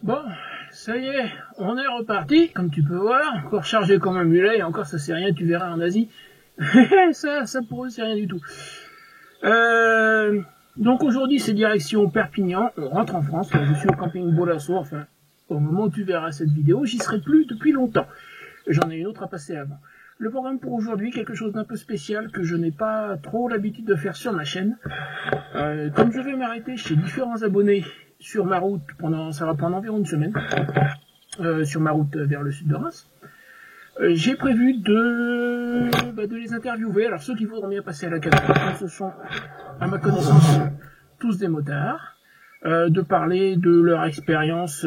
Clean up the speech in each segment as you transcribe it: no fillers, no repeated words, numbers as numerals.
Bon, ça y est, on est reparti, comme tu peux voir, encore chargé comme un mulet, et encore ça c'est rien, tu verras en Asie. ça pour eux c'est rien du tout. Donc aujourd'hui c'est direction Perpignan, on rentre en France, je suis au camping Bolasso, enfin, au moment où tu verras cette vidéo, j'y serai plus depuis longtemps. J'en ai une autre à passer avant. Le programme pour aujourd'hui, quelque chose d'un peu spécial que je n'ai pas trop l'habitude de faire sur ma chaîne. Comme je vais m'arrêter chez différents abonnés sur ma route, ça va prendre environ une semaine, sur ma route vers le sud de Reims, j'ai prévu de les interviewer. Alors ceux qui voudront bien passer à la caméra, ce sont à ma connaissance tous des motards, de parler de leur expérience,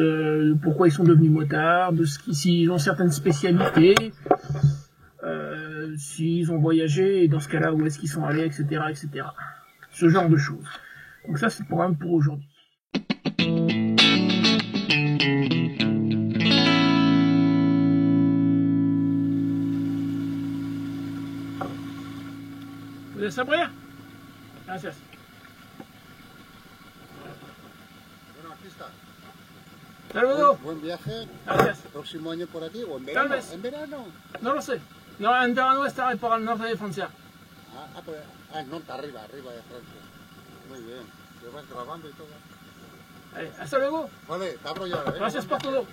pourquoi ils sont devenus motards, de s'ils ont certaines spécialités, s'ils ont voyagé, et dans ce cas-là, où est-ce qu'ils sont allés, etc., etc. Ce genre de choses. Donc ça, c'est le programme pour aujourd'hui. ¿Puedes abrir? Gracias. Bueno, aquí está. Hasta luego. Buen viaje. Gracias. Próximo año por aquí o en verano. Tal vez. ¿En verano? No lo sé. No, en verano estaré por el norte de Francia. Pues, el norte, arriba de Francia. Muy bien. Te vas grabando y todo. Hasta luego. Vale, te abro ya. Gracias por todo.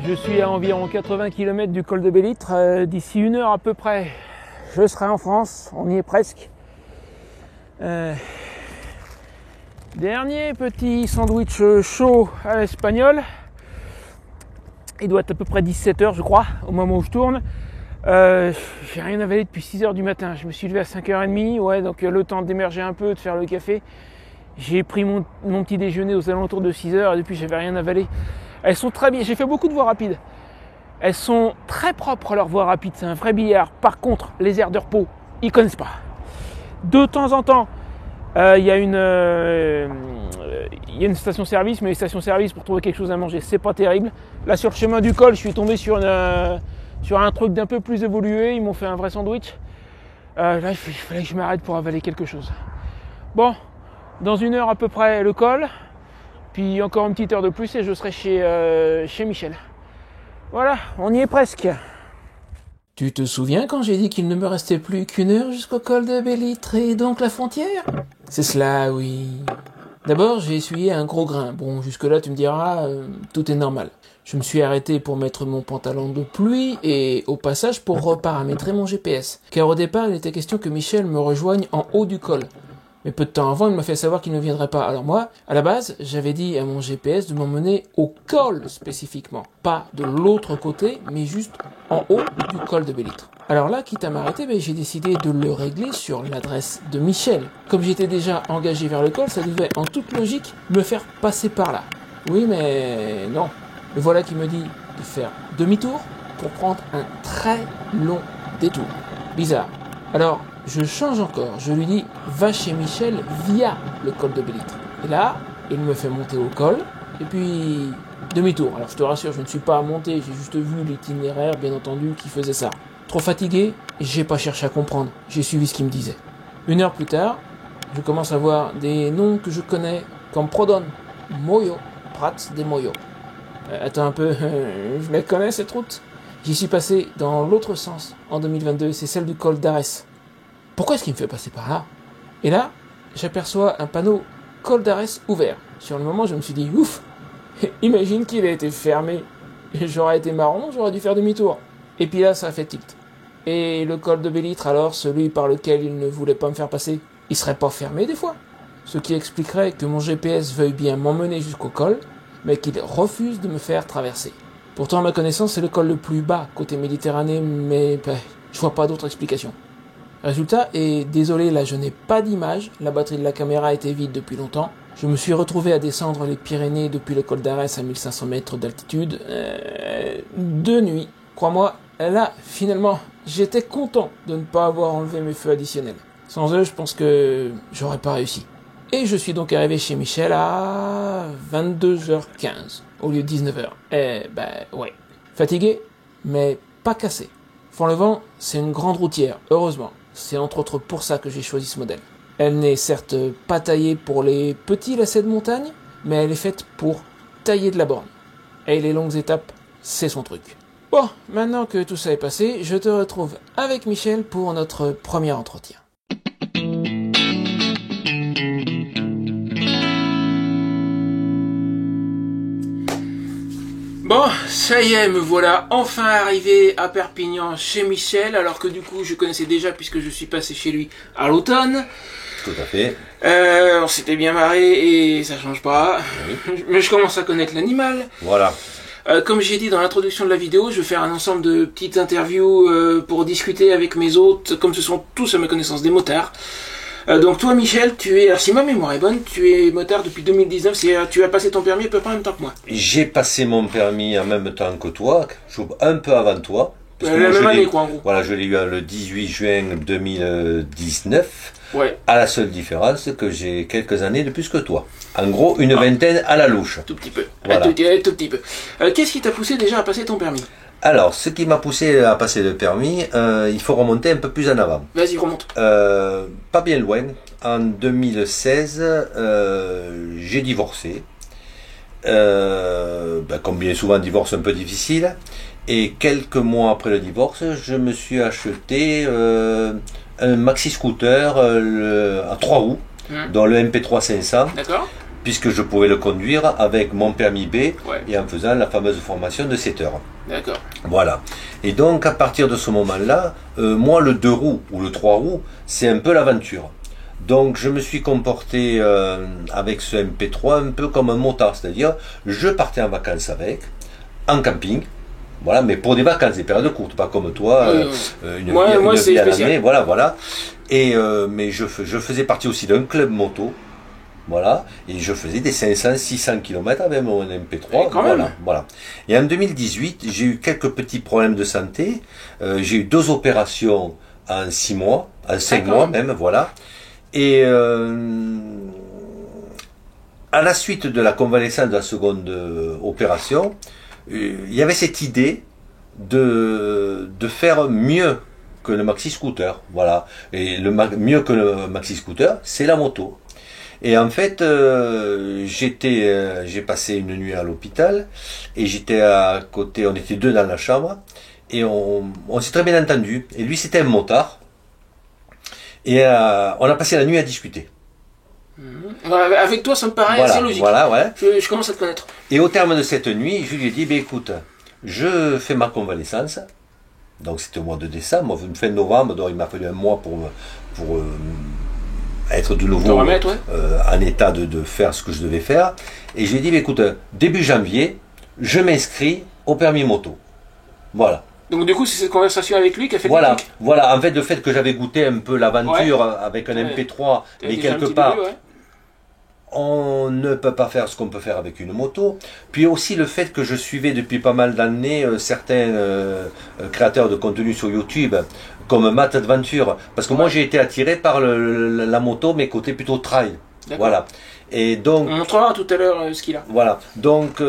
Je suis à environ 80 km du col de Bellitre. D'ici 1 heure à peu près, je serai en France. On y est presque. Dernier petit sandwich chaud à l'espagnol. Il doit être à peu près 17 h je crois, au moment où je tourne. J'ai rien avalé depuis 6 h du matin. Je me suis levé à 5 h 30. Ouais, donc le temps d'émerger un peu, de faire le café. J'ai pris mon petit déjeuner aux alentours de 6 h et depuis j'avais rien avalé. Elles sont très bien, j'ai fait beaucoup de voies rapides. Elles sont très propres leurs voies rapides, c'est un vrai billard. Par contre, les aires de repos, ils connaissent pas. De temps en temps, il y a une station-service, mais les stations-service pour trouver quelque chose à manger, c'est pas terrible. Là, sur le chemin du col, je suis tombé sur un truc d'un peu plus évolué. Ils m'ont fait un vrai sandwich. Là, il fallait que je m'arrête pour avaler quelque chose. Bon, dans 1 heure à peu près, le col. Puis encore une petite heure de plus et je serai chez Michel. Voilà, on y est presque. Tu te souviens quand j'ai dit qu'il ne me restait plus qu'1 heure jusqu'au col de Bellitre et donc la frontière? C'est cela, oui. D'abord, j'ai essuyé un gros grain. Bon, jusque-là, tu me diras, tout est normal. Je me suis arrêté pour mettre mon pantalon de pluie et au passage pour reparamétrer mon GPS. Car au départ, il était question que Michel me rejoigne en haut du col. Mais peu de temps avant, il m'a fait savoir qu'il ne viendrait pas. Alors moi, à la base, j'avais dit à mon GPS de m'emmener au col spécifiquement. Pas de l'autre côté, mais juste en haut du col de Bellitre. Alors là, quitte à m'arrêter, j'ai décidé de le régler sur l'adresse de Michel. Comme j'étais déjà engagé vers le col, ça devait en toute logique me faire passer par là. Oui, mais non. Le voilà qui me dit de faire demi-tour pour prendre un très long détour. Bizarre. Alors, je change encore, je lui dis « Va chez Michel via le col de Bellitre ». Et là, il me fait monter au col, et puis demi-tour. Alors je te rassure, je ne suis pas monté, j'ai juste vu l'itinéraire, bien entendu, qui faisait ça. Trop fatigué, j'ai pas cherché à comprendre, j'ai suivi ce qu'il me disait. 1 heure plus tard, je commence à voir des noms que je connais, comme Prodon, Moyo, Prats des Moyo. Attends un peu, je la connais cette route. J'y suis passé dans l'autre sens, en 2022, c'est celle du col d'Arès. Pourquoi est-ce qu'il me fait passer par là? Et là, j'aperçois un panneau col d'Arès ouvert. Sur le moment, je me suis dit, ouf, imagine qu'il a été fermé. J'aurais été marron, j'aurais dû faire demi-tour. Et puis là, ça a fait tilt. Et le col de Bellitre, alors, celui par lequel il ne voulait pas me faire passer, il serait pas fermé des fois? ce qui expliquerait que mon GPS veuille bien m'emmener jusqu'au col, mais qu'il refuse de me faire traverser. Pourtant, à ma connaissance, c'est le col le plus bas côté Méditerranée, mais je vois pas d'autre explication. Résultat, et désolé, là je n'ai pas d'image, la batterie de la caméra était vide depuis longtemps. Je me suis retrouvé à descendre les Pyrénées depuis le col d'Arès à 1500 mètres d'altitude, de nuit. Crois-moi, là, finalement, j'étais content de ne pas avoir enlevé mes feux additionnels. Sans eux, je pense que j'aurais pas réussi. Et je suis donc arrivé chez Michel à 22h15 au lieu de 19h. Ouais. Fatigué, mais pas cassé. Font-le-Vent, c'est une grande routière, heureusement. C'est entre autres pour ça que j'ai choisi ce modèle. Elle n'est certes pas taillée pour les petits lacets de montagne, mais elle est faite pour tailler de la borne. Et les longues étapes, c'est son truc. Bon, maintenant que tout ça est passé, je te retrouve avec Michel pour notre premier entretien. Bon, ça y est, me voilà enfin arrivé à Perpignan chez Michel, alors que du coup je connaissais déjà puisque je suis passé chez lui à l'automne. Tout à fait. On s'était bien marré et ça change pas. Oui. Mais je commence à connaître l'animal. Voilà. Comme j'ai dit dans l'introduction de la vidéo, je vais faire un ensemble de petites interviews pour discuter avec mes hôtes, comme ce sont tous à ma connaissance des motards. Donc toi Michel, tu es, alors si ma mémoire est bonne, tu es motard depuis 2019, tu as passé ton permis à peu près en même temps que moi. J'ai passé mon permis en même temps que toi, un peu avant toi. La même année quoi en gros. Voilà, je l'ai eu le 18 juin 2019. Ouais. À la seule différence que j'ai quelques années de plus que toi. En gros, une vingtaine à la louche. Tout petit peu. Voilà. Tout petit peu. Qu'est-ce qui t'a poussé déjà à passer ton permis? Alors, ce qui m'a poussé à passer le permis, il faut remonter un peu plus en avant. Vas-y, remonte. Pas bien loin. En 2016, j'ai divorcé. Comme bien souvent, divorce un peu difficile. Et quelques mois après le divorce, je me suis acheté un maxi scooter à 3 roues, dont le MP3 500. D'accord. Puisque je pouvais le conduire avec mon permis B, ouais, et en faisant la fameuse formation de 7 heures. D'accord. Voilà. Et donc, à partir de ce moment-là, moi, le 2 roues ou le 3 roues, c'est un peu l'aventure. Donc, je me suis comporté avec ce MP3 un peu comme un motard, c'est-à-dire, je partais en vacances avec, en camping. Voilà, mais pour des vacances, des périodes courtes, pas comme toi, une vie à l'année, voilà. Et mais je faisais partie aussi d'un club moto, voilà, et je faisais des 500-600 km avec mon MP3, voilà. Et en 2018, j'ai eu quelques petits problèmes de santé, j'ai eu 2 opérations en 6 mois, en 5 mois même, voilà. Et à la suite de la convalescence de la seconde opération, il y avait cette idée de faire mieux que le maxi scooter, voilà. Et mieux que le maxi scooter, c'est la moto. Et en fait, j'ai passé une nuit à l'hôpital et j'étais à côté, on était 2 dans la chambre et on s'est très bien entendu. Et lui, c'était un motard et on a passé la nuit à discuter. Avec toi, ça me paraît assez logique. Voilà, ouais. Je commence à te connaître. Et au terme de cette nuit, je lui ai dit, écoute, je fais ma convalescence. Donc c'était au mois de décembre, fin de novembre, donc il m'a fallu un mois pour être de nouveau en état de faire ce que je devais faire. Et je lui ai dit, écoute, début janvier, je m'inscris au permis moto. Voilà. Donc du coup, c'est cette conversation avec lui qui a fait le truc. Voilà, en fait, le fait que j'avais goûté un peu l'aventure avec un MP3, mais quelque part, on ne peut pas faire ce qu'on peut faire avec une moto. Puis aussi le fait que je suivais depuis pas mal d'années certains créateurs de contenu sur YouTube, comme Matt Adventure, parce que moi j'ai été attiré par la moto, mais côté plutôt trail. Voilà. Et donc, on montrera tout à l'heure ce qu'il a. Voilà. Donc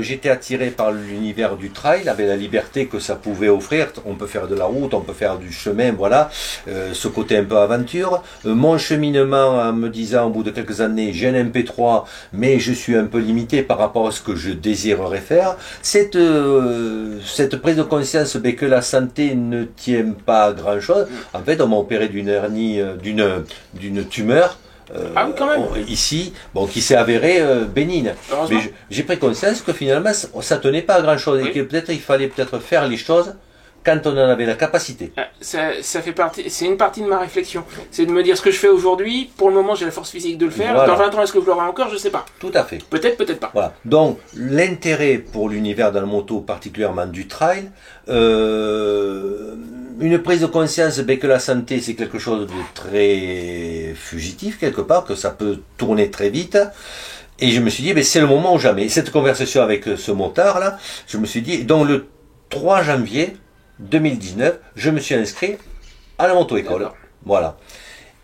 j'étais attiré par l'univers du trail, avec la liberté que ça pouvait offrir. On peut faire de la route, on peut faire du chemin, voilà. Ce côté un peu aventure. Mon cheminement en me disant au bout de quelques années, j'ai un MP3, mais je suis un peu limité par rapport à ce que je désirerais faire. Cette prise de conscience que la santé ne tient pas à grand chose. En fait, on m'a opéré d'une hernie, d'une tumeur. Quand même. Ici, qui s'est avéré bénigne. Mais j'ai pris conscience que finalement ça tenait pas à grand chose et que peut-être il fallait faire les choses quand on en avait la capacité. Ça fait partie, c'est une partie de ma réflexion. C'est de me dire ce que je fais aujourd'hui. Pour le moment, j'ai la force physique de le faire. Voilà. Dans 20 ans, est-ce que je l'aurai encore? Je sais pas. Tout à fait. Peut-être, peut-être pas. Voilà. Donc, l'intérêt pour l'univers de la moto, particulièrement du trail, une prise de conscience que la santé, c'est quelque chose de très fugitif, quelque part, que ça peut tourner très vite. Et je me suis dit, c'est le moment ou jamais. Cette conversation avec ce motard-là, je me suis dit, donc le 3 janvier 2019, je me suis inscrit à la moto-école. Voilà.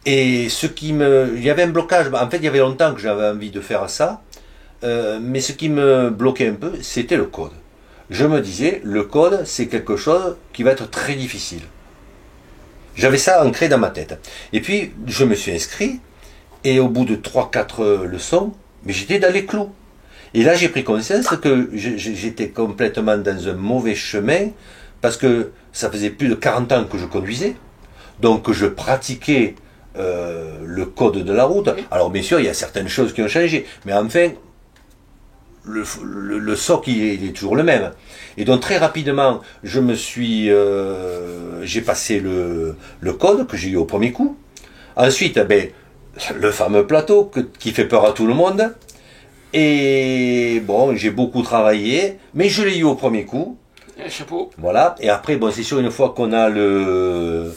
Et il y avait un blocage. En fait, il y avait longtemps que j'avais envie de faire ça. Mais ce qui me bloquait un peu, c'était le code. Je me disais, le code, c'est quelque chose qui va être très difficile. J'avais ça ancré dans ma tête. Et puis, je me suis inscrit. Et au bout de 3-4 leçons, mais j'étais dans les clous. Et là, j'ai pris conscience que j'étais complètement dans un mauvais chemin, parce que ça faisait plus de 40 ans que je conduisais, donc je pratiquais le code de la route. Alors bien sûr, il y a certaines choses qui ont changé, mais enfin, le socle, il est toujours le même. Et donc très rapidement, j'ai passé le code que j'ai eu au premier coup. Ensuite, le fameux plateau qui fait peur à tout le monde. Et bon, j'ai beaucoup travaillé, mais je l'ai eu au premier coup. Chapeau. Voilà. Et après, c'est sûr, une fois qu'on a le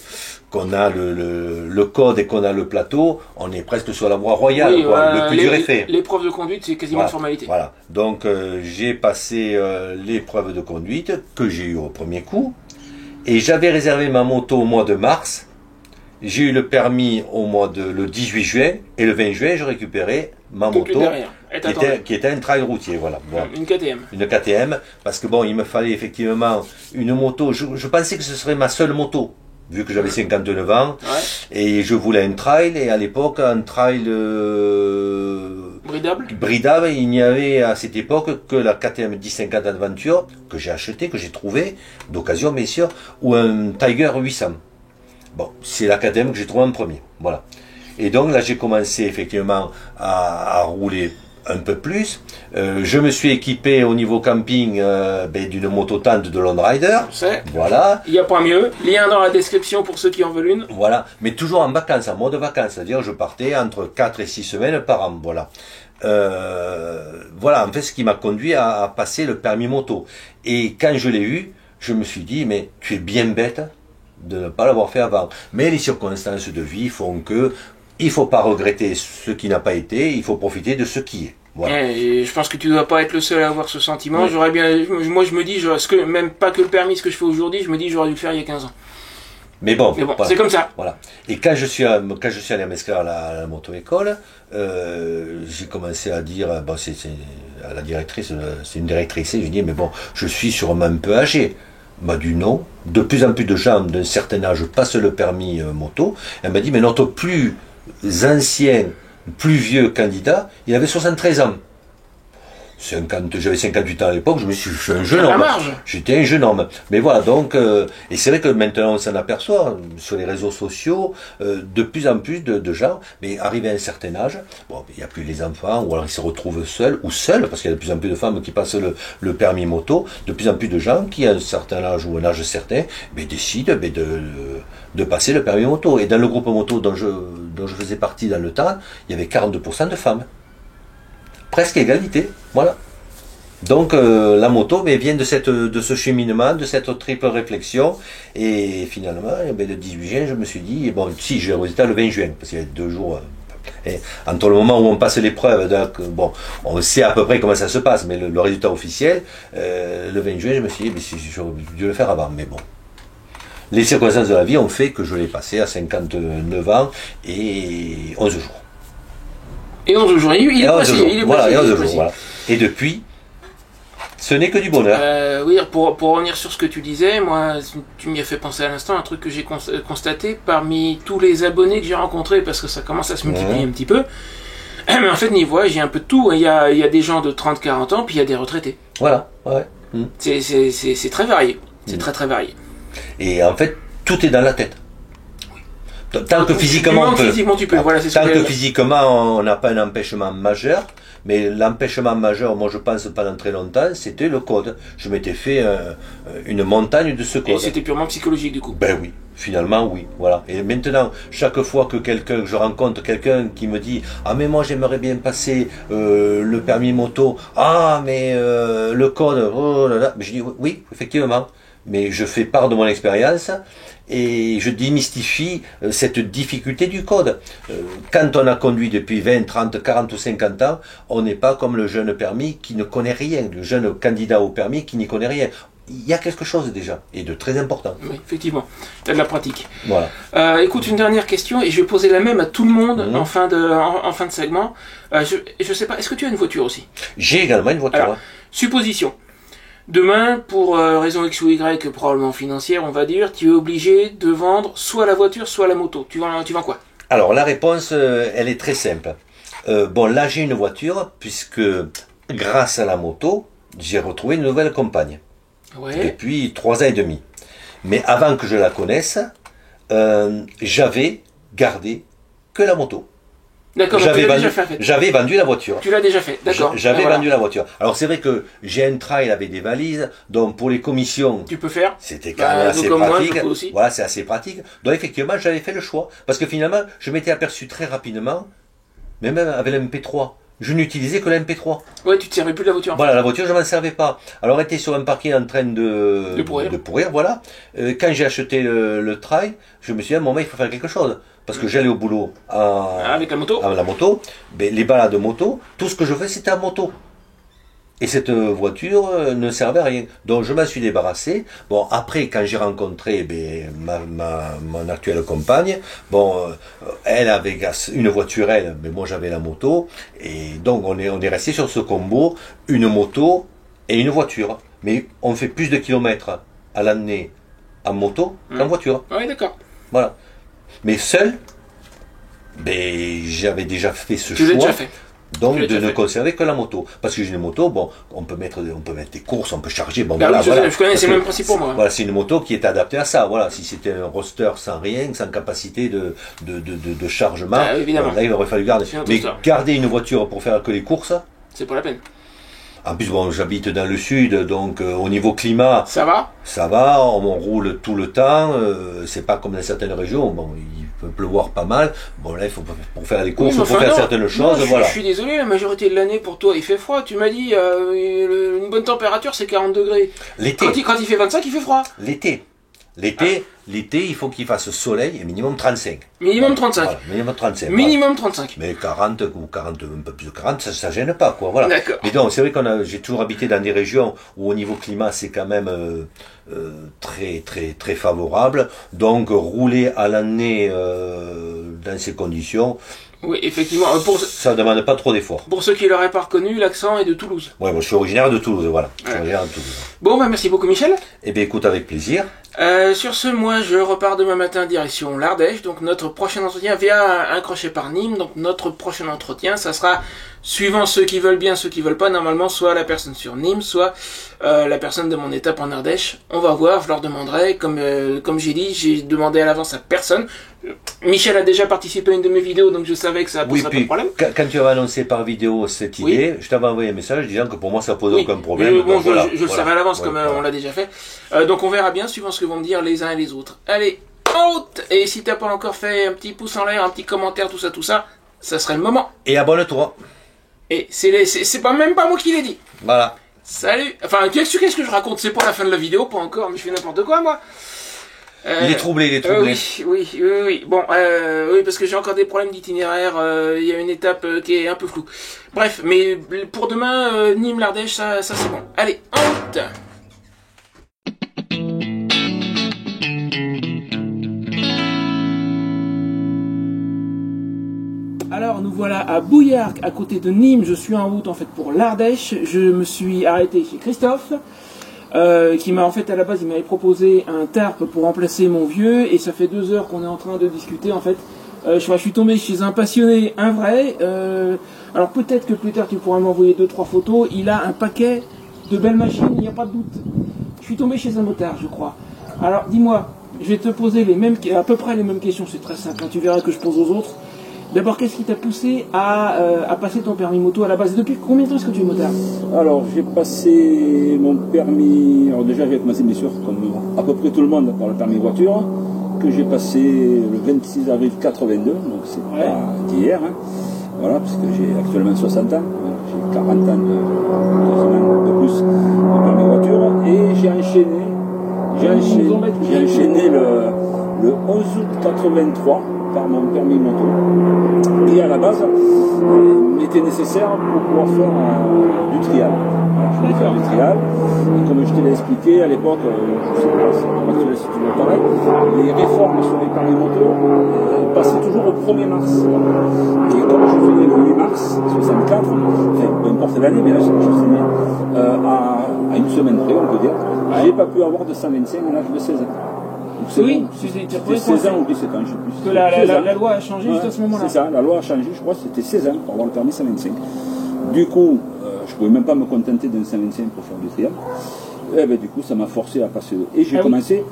code et qu'on a le plateau, on est presque sur la voie royale. Oui, Le plus dur est fait. L'épreuve de conduite, c'est quasiment une formalité. Voilà. Donc, j'ai passé l'épreuve de conduite que j'ai eu au premier coup. Et j'avais réservé ma moto au mois de mars. J'ai eu le permis le 18 juin, et le 20 juin, j'ai récupéré ma moto, qui était un trail routier, voilà. Bon. Une KTM. Une KTM, parce que il me fallait effectivement une moto, je pensais que ce serait ma seule moto, vu que j'avais 59 ans, et je voulais un trail, et à l'époque, un trail bridable, il n'y avait à cette époque que la KTM 1050 Adventure, que j'ai acheté, que j'ai trouvé, d'occasion bien sûr, ou un Tiger 800. Bon, c'est la KTM que j'ai trouvé en premier, voilà. Et donc là, j'ai commencé effectivement à rouler un peu plus. Je me suis équipé au niveau camping d'une moto-tente de Lone Rider. Voilà. Il n'y a pas mieux. Lien dans la description pour ceux qui en veulent une. Voilà, mais toujours en vacances, en mode vacances. C'est-à-dire je partais entre 4 et 6 semaines par an, voilà. Voilà, en fait, ce qui m'a conduit à passer le permis moto. Et quand je l'ai eu, je me suis dit, mais tu es bien bête de ne pas l'avoir fait avant. Mais les circonstances de vie font que il ne faut pas regretter ce qui n'a pas été, il faut profiter de ce qui est. Voilà. Et je pense que tu ne dois pas être le seul à avoir ce sentiment. Oui. Moi je me dis, même pas que le permis, ce que je fais aujourd'hui, je me dis j'aurais dû le faire il y a 15 ans. Mais bon, voilà. C'est comme ça. Voilà. Et quand je suis allé à m'inscrire à la moto-école, j'ai commencé à dire, c'est à la directrice, c'est une directrice, et je dis, mais bon, je suis sûrement un peu âgé. M'a dit non. De plus en plus de gens d'un certain âge passent le permis moto. Elle m'a dit, mais notre plus ancien, plus vieux candidat, il avait 73 ans. J'avais 58 ans à l'époque, je me suis dit, je suis un jeune homme. J'étais un jeune homme. Mais voilà, donc, et c'est vrai que maintenant on s'en aperçoit, sur les réseaux sociaux, de plus en plus de gens, mais arrivé à un certain âge, il n'y a plus les enfants, ou alors ils se retrouvent seuls, parce qu'il y a de plus en plus de femmes qui passent le permis moto, de plus en plus de gens qui, à un certain âge ou un âge certain, décident de passer le permis moto. Et dans le groupe moto dont je faisais partie dans le temps, il y avait 42% de femmes. Presque égalité, voilà. Donc la moto vient de ce cheminement, de cette triple réflexion, et finalement, le 18 juin, je me suis dit, si j'ai le résultat le 20 juin, parce qu'il y a 2 jours, entre le moment où on passe l'épreuve, on sait à peu près comment ça se passe, mais le résultat officiel, le 20 juin, je me suis dit, j'aurais dû le faire avant, mais bon. Les circonstances de la vie ont fait que je l'ai passé à 59 ans et 11 jours. Et 11 jours, il est passé. Voilà. Et depuis, ce n'est que du bonheur. Oui, pour revenir sur ce que tu disais, moi, tu m'y as fait penser à l'instant, un truc que j'ai constaté parmi tous les abonnés que j'ai rencontrés, parce que ça commence à se multiplier un petit peu. Mais en fait, niveau âge, il y a un peu de tout. Il y a des gens de 30-40 ans, puis il y a des retraités. Voilà, ouais. C'est très varié. C'est très très varié. Et en fait, tout est dans la tête. Tant que physiquement on peut. Physiquement, tu peux. Voilà, c'est ce Tant que que physiquement on n'a pas un empêchement majeur. Mais l'empêchement majeur, moi je pense pendant très longtemps, c'était le code. Je m'étais fait une montagne de ce code. Et c'était purement psychologique du coup. Ben oui, finalement oui, voilà. Et maintenant, chaque fois que je rencontre quelqu'un qui me dit ah mais moi j'aimerais bien passer le permis moto, ah mais le code, oh là là, je dis oui, effectivement. Mais je fais part de mon expérience et je démystifie cette difficulté du code. Quand on a conduit depuis 20, 30, 40 ou 50 ans, on n'est pas comme le jeune permis qui ne connaît rien, le jeune candidat au permis qui n'y connaît rien. Il y a quelque chose déjà, et de très important. Oui, effectivement, tu as de la pratique. Voilà. Écoute, une dernière question, et je vais poser la même à tout le monde en fin de segment. Je sais pas, est-ce que tu as une voiture aussi? J'ai également une voiture. Alors, supposition. Demain, pour raison X ou Y, probablement financière, on va dire, tu es obligé de vendre soit la voiture, soit la moto. Tu vends quoi? Alors, la réponse, elle est très simple. Bon, là, j'ai une voiture, puisque grâce à la moto, j'ai retrouvé une nouvelle compagne. Ouais. Depuis 3 ans et demi. Mais avant que je la connaisse, j'avais gardé que la moto. D'accord, j'avais vendu la voiture. Tu l'as déjà fait, d'accord. J'avais vendu la voiture. Alors c'est vrai que j'ai un trail avec des valises, donc pour les commissions, tu peux faire. C'était quand même assez pratique. Moi, aussi. Voilà, c'est assez pratique. Donc effectivement, j'avais fait le choix. Parce que finalement, je m'étais aperçu très rapidement, mais même avec la MP3, je n'utilisais que la MP3. Ouais, tu ne te servais plus de la voiture. Voilà, la voiture, je m'en servais pas. Alors, elle était sur un parking en train de pourrir, voilà. Quand j'ai acheté le trail, je me suis dit, à un moment, il faut faire quelque chose. Parce que j'allais au boulot avec la moto. Avec la moto. Mais les balades moto, tout ce que je fais, c'était en moto. Et cette voiture ne servait à rien. Donc je m'en suis débarrassé. Bon, après, quand j'ai rencontré mon actuelle compagne, bon, elle avait une voiture, mais moi j'avais la moto. Et donc on est resté sur ce combo, une moto et une voiture. Mais on fait plus de kilomètres à l'année en moto qu'en voiture. Oui, d'accord. Voilà. Mais seul, ben, j'avais déjà fait ce choix. Tu l'as déjà fait. Donc de ne conserver que la moto. Parce que j'ai une moto, bon, on peut mettre des courses, on peut charger. Bon, bah voilà, oui, voilà. Je connais, c'est le même principe pour moi. Voilà, c'est une moto qui est adaptée à ça. Voilà, si c'était un roster sans rien, sans capacité de chargement, évidemment. Là il aurait fallu garder. Mais garder une voiture pour faire que les courses, c'est pas la peine. En plus, bon, j'habite dans le sud, donc au niveau climat, ça va. Ça va, on roule tout le temps. C'est pas comme dans certaines régions. Bon, il peut pleuvoir pas mal. Bon, là, il faut pour faire les courses, il faut faire certaines choses. Voilà. Je suis désolé, la majorité de l'année pour toi, il fait froid. Tu m'as dit une bonne température, c'est 40 degrés. L'été. Quand il fait 25, il fait froid. L'été, il faut qu'il fasse soleil et minimum 35. Minimum 35. Voilà, minimum 35. Minimum 35. Mais 40 ou 40, un peu plus de 40, ça gêne pas, quoi. Voilà. D'accord. Mais donc, c'est vrai j'ai toujours habité dans des régions où au niveau climat, c'est quand même très, très, très favorable. Donc, rouler à l'année dans ces conditions, oui, effectivement. Ça ne demande pas trop d'efforts. Pour ceux qui ne l'auraient pas reconnu, l'accent est de Toulouse. Ouais, moi je suis originaire de Toulouse, voilà. Je suis originaire de Toulouse. Bon, bah merci beaucoup Michel. Eh bien écoute, avec plaisir. Sur ce, moi je repars demain matin direction l'Ardèche. Donc notre prochain entretien via un crochet par Nîmes. Donc notre prochain entretien, ça sera suivant ceux qui veulent bien, ceux qui veulent pas. Normalement, soit la personne sur Nîmes, soit la personne de mon étape en Ardèche. On va voir, je leur demanderai. Comme j'ai dit, j'ai demandé à l'avance à personne. Michel a déjà participé à une de mes vidéos, donc je savais que ça poserait pas de problème. Quand tu avais annoncé par vidéo cette idée, je t'avais envoyé un message disant que pour moi ça posait aucun problème. Mais bon, je le savais à l'avance, comme on l'a déjà fait. Donc on verra bien, suivant ce que vont me dire les uns et les autres. Allez, out! Et si t'as pas encore fait un petit pouce en l'air, un petit commentaire, tout ça, ça serait le moment. Et abonne-toi. Et c'est même pas moi qui l'ai dit. Voilà. Salut! Enfin, qu'est-ce que je raconte? C'est pas la fin de la vidéo, pas encore, mais je fais n'importe quoi, moi. Il est troublé, oui. Bon, oui, parce que j'ai encore des problèmes d'itinéraire. Il y a une étape qui est un peu floue. Bref, mais pour demain, Nîmes, l'Ardèche, ça c'est bon. Allez, en route! Alors nous voilà à Bouillargues, à côté de Nîmes. Je suis en route en fait pour l'Ardèche. Je me suis arrêté chez Christophe. Qui m'a en fait à la base il m'avait proposé un tarp pour remplacer mon vieux, et ça fait 2 heures qu'on est en train de discuter en fait. Je suis tombé chez un passionné, un vrai. Alors peut-être que plus tard tu pourras m'envoyer 2-3 photos. Il a un paquet de belles machines, il n'y a pas de doute. Je suis tombé chez un motard, je crois. Alors dis-moi, je vais te poser à peu près les mêmes questions, c'est très simple, hein, tu verras que je pose aux autres. D'abord, qu'est-ce qui t'a poussé à passer ton permis moto à la base? Depuis combien de temps est-ce que tu es motard? Alors, j'ai passé mon permis, alors déjà j'ai commencé bien sûr, comme à peu près tout le monde, par le permis voiture, que j'ai passé le 26 avril 82, donc c'est pas d'hier, hein. Voilà, parce que j'ai actuellement 60 ans, j'ai 40 ans de plus de permis voiture, et j'ai enchaîné le 11 août 83 par mon permis moto, et à la base, il était nécessaire pour pouvoir faire du trial. Voilà, je voulais faire du trial, et comme je te l'ai expliqué à l'époque, je sais pas si tu veux pareil, les réformes sur les permis moto passaient toujours au 1er mars. Et comme je venais le 8 mars 64, enfin, peu importe l'année, mais là je suis né à une semaine près, on peut dire, j'ai pas pu avoir de 125 à l'âge de 16 ans. Oui, c'était 16 ans ou 17 ans, je ne sais plus. Parce que la loi a changé juste à ce moment-là. C'est ça, la loi a changé, je crois que c'était 16 ans pour avoir le permis 125. Du coup, je ne pouvais même pas me contenter d'un 125 pour faire du trial. Et ben, du coup, ça m'a forcé à passer. Et j'ai commencé.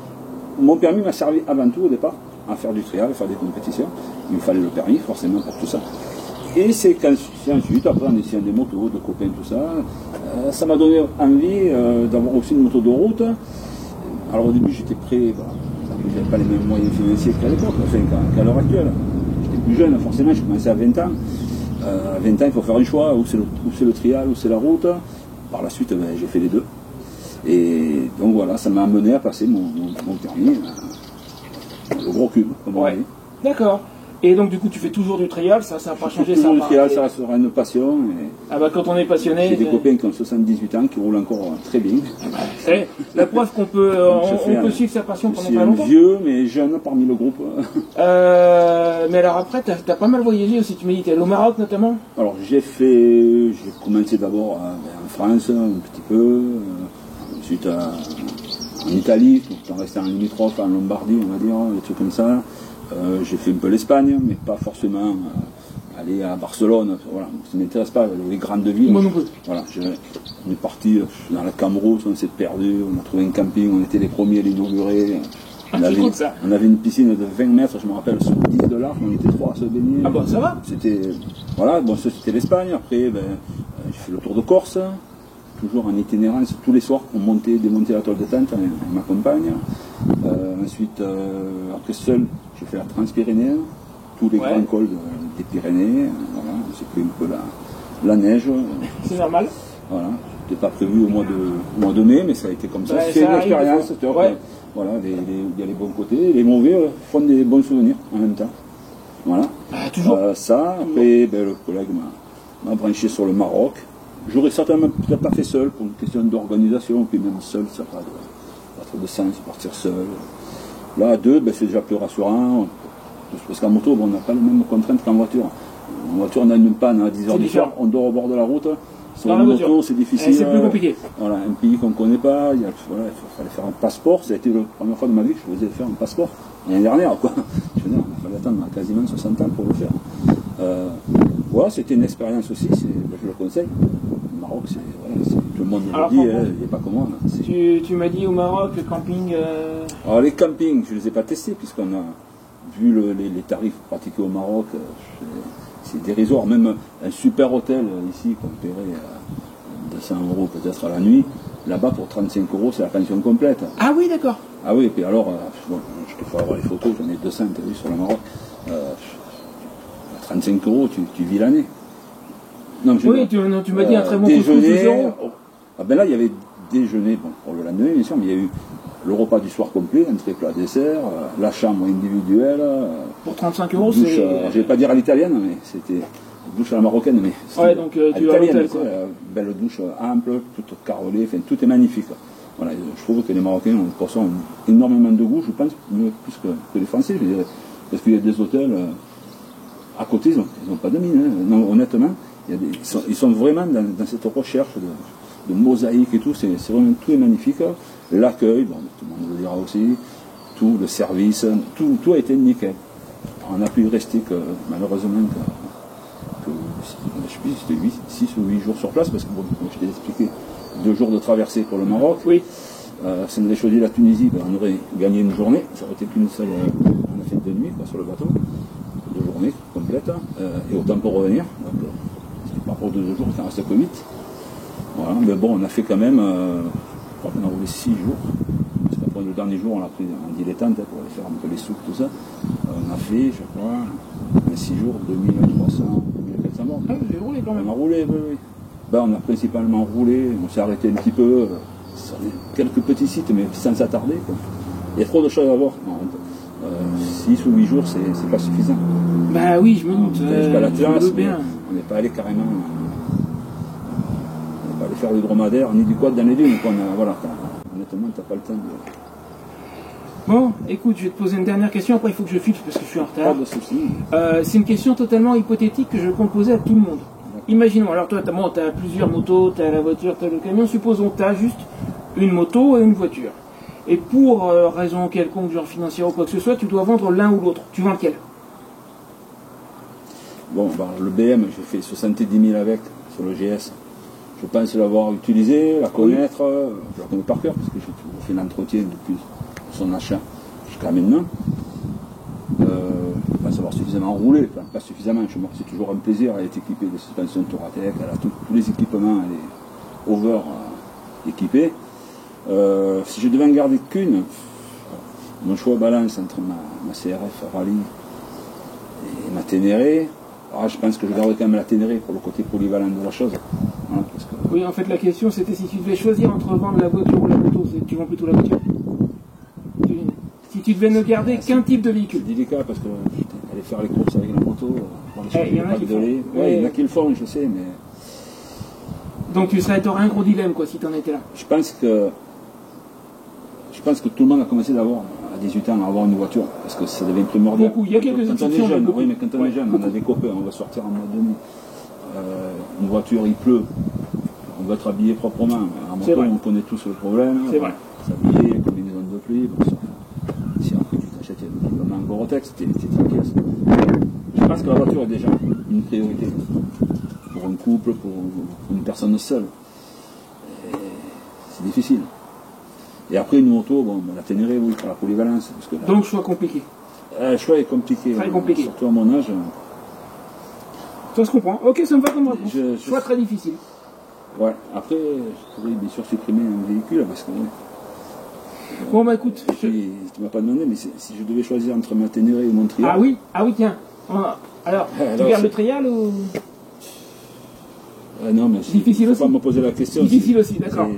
Mon permis m'a servi avant tout au départ à faire du trial, à faire des compétitions. Il me fallait le permis, forcément, pour tout ça. Et c'est ensuite, après en essayant des motos, de copains, tout ça, ça m'a donné envie d'avoir aussi une moto de route. Alors au début, j'étais prêt. Je n'avais pas les mêmes moyens financiers qu'à l'époque, enfin, qu'à l'heure actuelle. J'étais plus jeune, forcément, j'ai commencé à 20 ans. À 20 ans, il faut faire un choix, où c'est le trial, où c'est la route. Par la suite, j'ai fait les deux. Et donc voilà, ça m'a amené à passer mon permis, le gros cube, comme on dit. D'accord. Et donc du coup, tu fais toujours du trial, ça n'a pas changé, toujours du trial, ça restera une passion. Et ah bah quand on est passionné... J'ai des copains qui ont 78 ans, qui roulent encore très bien. C'est la preuve qu'on peut, on peut suivre sa passion pendant pas longtemps. Vieux, mais jeune parmi le groupe. Mais alors après, t'as pas mal voyagé aussi, tu m'as dit, t'es allé au Maroc notamment? Alors j'ai commencé d'abord en France, un petit peu, ensuite en Italie, tout en restant en limitrophe, en Lombardie, on va dire, des trucs comme ça. J'ai fait un peu l'Espagne, mais pas forcément aller à Barcelone. Voilà, ça ne m'intéresse pas, les grandes villes. Moi non plus. Voilà, on est parti dans la Camrousse, on s'est perdu, on a trouvé un camping, on était les premiers à l'inaugurer. On avait une piscine de 20 mètres, je me rappelle, sur 10 $, on était 3 à se baigner. Ah bon, ça va. Voilà, bon, ça c'était l'Espagne. Après, j'ai fait le tour de Corse, toujours en itinérance. Tous les soirs, on montait, démontait la toile de tente avec ma compagne. Ensuite, après seul, j'ai fait la Transpyrénéenne, tous les grands cols des Pyrénées. Voilà, j'ai pris un peu la neige. C'est normal. Voilà, c'était pas prévu au mois de mai, mais ça a été comme ça. C'est une expérience. Voilà, il y a les bons côtés, les mauvais font des bons souvenirs en même temps. Voilà. Ah, toujours. Ça, après, le collègue m'a branché sur le Maroc. J'aurais certainement peut-être pas fait seul pour une question d'organisation, puis même seul, ça n'a pas trop de sens, partir seul. Là, à deux, c'est déjà plus rassurant, parce qu'en moto, on n'a pas les mêmes contraintes qu'en voiture. En voiture, on a une panne à 10h du soir, on dort au bord de la route. Sur une moto, c'est difficile. C'est plus compliqué. Voilà, un pays qu'on ne connaît pas, il fallait faire un passeport. Ça a été la première fois de ma vie que je faisais faire un passeport. L'année dernière, quoi. Je veux dire, il fallait attendre quasiment 60 ans pour le faire. Voilà, c'était une expérience aussi, je le conseille. Le Maroc, tout le monde le dit, il n'est pas comme moi. Tu m'as dit au Maroc, le camping... Alors les campings, je ne les ai pas testés, puisqu'on a vu les tarifs pratiqués au Maroc. C'est dérisoire, même un super hôtel ici qu'on paierait 200 € peut-être à la nuit, là-bas pour 35 € c'est la pension complète. Ah oui, d'accord. Ah oui, et puis alors, je te ferai avoir les photos, j'en ai 200, tu as vu, sur le Maroc. 35 € tu vis l'année. Oui, tu m'as dit un très bon couscous de 0. Ah ben là, il y avait déjeuner, pour le lendemain, bien sûr, mais il y a eu le repas du soir complet, entrée, plat, dessert, la chambre individuelle. Pour 35 €, c'est... je ne vais pas dire à l'italienne, mais c'était douche à la marocaine, mais ouais, donc tu vas à l'hôtel, quoi. Belle douche ample, toute carrelée, enfin, tout est magnifique. Voilà, je trouve que les Marocains ont énormément de goût, je pense, plus que les Français, je dirais. Parce qu'il y a des hôtels à côté, ils n'ont pas de mine. Hein. Non, honnêtement, ils sont vraiment dans cette recherche de mosaïque et tout, c'est vraiment, tout est magnifique. L'accueil, tout le monde le dira aussi, tout le service, tout a été nickel. On a pu rester que, malheureusement, je sais plus, c'était 6 ou 8 jours sur place, parce que, comme je t'ai expliqué, 2 jours de traversée pour le Maroc. Oui. Si on avait choisi la Tunisie, ben, on aurait gagné une journée. Ça aurait été qu'une seule. On a fait 2 nuits quoi, sur le bateau. 2 journées complètes. Et autant pour revenir. Donc, par rapport aux 2 jours, il en reste que 8. Voilà. Mais bon, on a fait quand même. Je crois qu'on a roulé 6 jours. Parce qu'après le dernier jour, on l'a pris en dilettante pour aller faire un peu les soupes, tout ça. On a fait, je crois, 6 jours, 2300, 2400 morts. Ah, j'ai roulé quand même. On a roulé, oui. Ben, on a principalement roulé, on s'est arrêté un petit peu sur quelques petits sites, mais sans s'attarder. Il y a trop de choses à voir. 6 ou 8 jours, c'est pas suffisant. Bah oui, je me doute. Jusqu'à la terrasse, bien. on n'est pas allé carrément. On n'est pas allé faire du dromadaire ni du quad dans les dunes. Voilà, honnêtement, t'as pas le temps de. Bon, écoute, je vais te poser une dernière question, après il faut que je file parce que je suis en retard. Pas de soucis. C'est une question totalement hypothétique que je compte poser à tout le monde. Imaginons, alors toi, tu as plusieurs motos, tu as la voiture, tu as le camion, supposons que tu as juste une moto et une voiture. Et pour raison quelconque, genre financière ou quoi que ce soit, tu dois vendre l'un ou l'autre. Tu vends lequel? Bon, ben, le BM, j'ai fait 70 000 avec, sur le GS. Je pense l'avoir utilisé, la connaître, je la connais par cœur, parce que j'ai toujours fait l'entretien depuis son achat jusqu'à maintenant. Je pense avoir suffisamment roulé, enfin, pas suffisamment, c'est toujours un plaisir, elle est équipée de suspension Touratec, elle a tous les équipements, elle est over équipée. Si je devais en garder qu'une, mon choix balance entre ma CRF Rallye et ma Ténéré. Alors, je pense que je garderais quand même la Ténéré pour le côté polyvalent de la chose. Voilà, parce que... Oui, en fait, la question c'était si tu devais choisir entre vendre la voiture ou la moto, tu vends plutôt la voiture. Si tu devais ne garder qu'un type de véhicule. C'est délicat parce que aller faire les courses avec la moto, il y en a qui le font. Il y en a qui le font, je sais, mais. Donc tu aurais un gros dilemme quoi si tu en étais là. Je pense que tout le monde a commencé d'avoir à 18 ans à avoir une voiture parce que ça devient primordial. Beaucoup, il y a quelques exceptions. Oui, mais quand on est jeune, on a des copains, on va sortir en mois de nuit. Une voiture, il pleut, on va être habillé proprement. En moto, on connaît tous le problème. C'est vrai. S'habiller, combinaison de pluie, bon, si après tu t'achètes un Gore-Tex, t'es tranquille. Je pense que la voiture est déjà une priorité pour un couple, pour une personne seule. C'est difficile. Et après une moto, bon, la Ténéré, oui, pour la polyvalence. Parce que, donc choix compliqué. Le choix est compliqué. Très compliqué. Surtout à mon âge. Ça se comprend. Ok, ça me va comme réponse. Choix très difficile. Ouais, après, je pourrais bien sûr supprimer un véhicule parce que. Bon bah écoute. Tu m'as pas demandé, mais si je devais choisir entre ma Ténéré et mon Trial. Ah oui, tiens. Alors, tu gardes le Trial ou. Non, mais difficile aussi. Pas me poser la question. Difficile aussi, d'accord.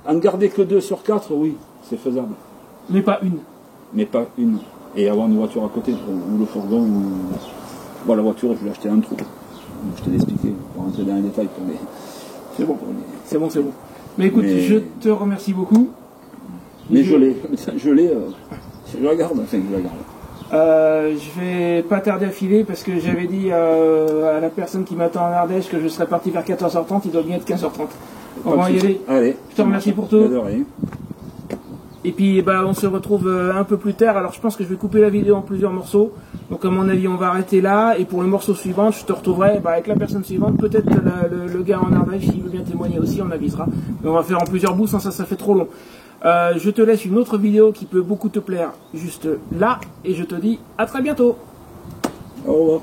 En garder que 2 sur 4, oui, c'est faisable. Mais pas une. Mais pas une. Et avoir une voiture à côté, ou le fourgon, ou. Bon, la voiture, je l'ai achetée en trou. Je te l'ai expliqué, pour rentrer dans les détails pour les. C'est bon. C'est bon. Mais écoute, je te remercie beaucoup. Mais je la garde, enfin, je la garde. Je vais pas tarder à filer parce que j'avais dit à la personne qui m'attend en Ardèche que je serais parti vers 14h30, il doit bien être 15h30. On va y aller. Allez. Je te remercie pour tout. Et puis on se retrouve un peu plus tard. Alors je pense que je vais couper la vidéo en plusieurs morceaux. Donc à mon avis on va arrêter là. Et pour le morceau suivant, je te retrouverai avec la personne suivante. Peut-être le gars en Ardèche, s'il veut bien témoigner aussi, on avisera. Mais on va faire en plusieurs bouts, sans ça fait trop long. Je te laisse une autre vidéo qui peut beaucoup te plaire juste là. Et je te dis à très bientôt. Au revoir.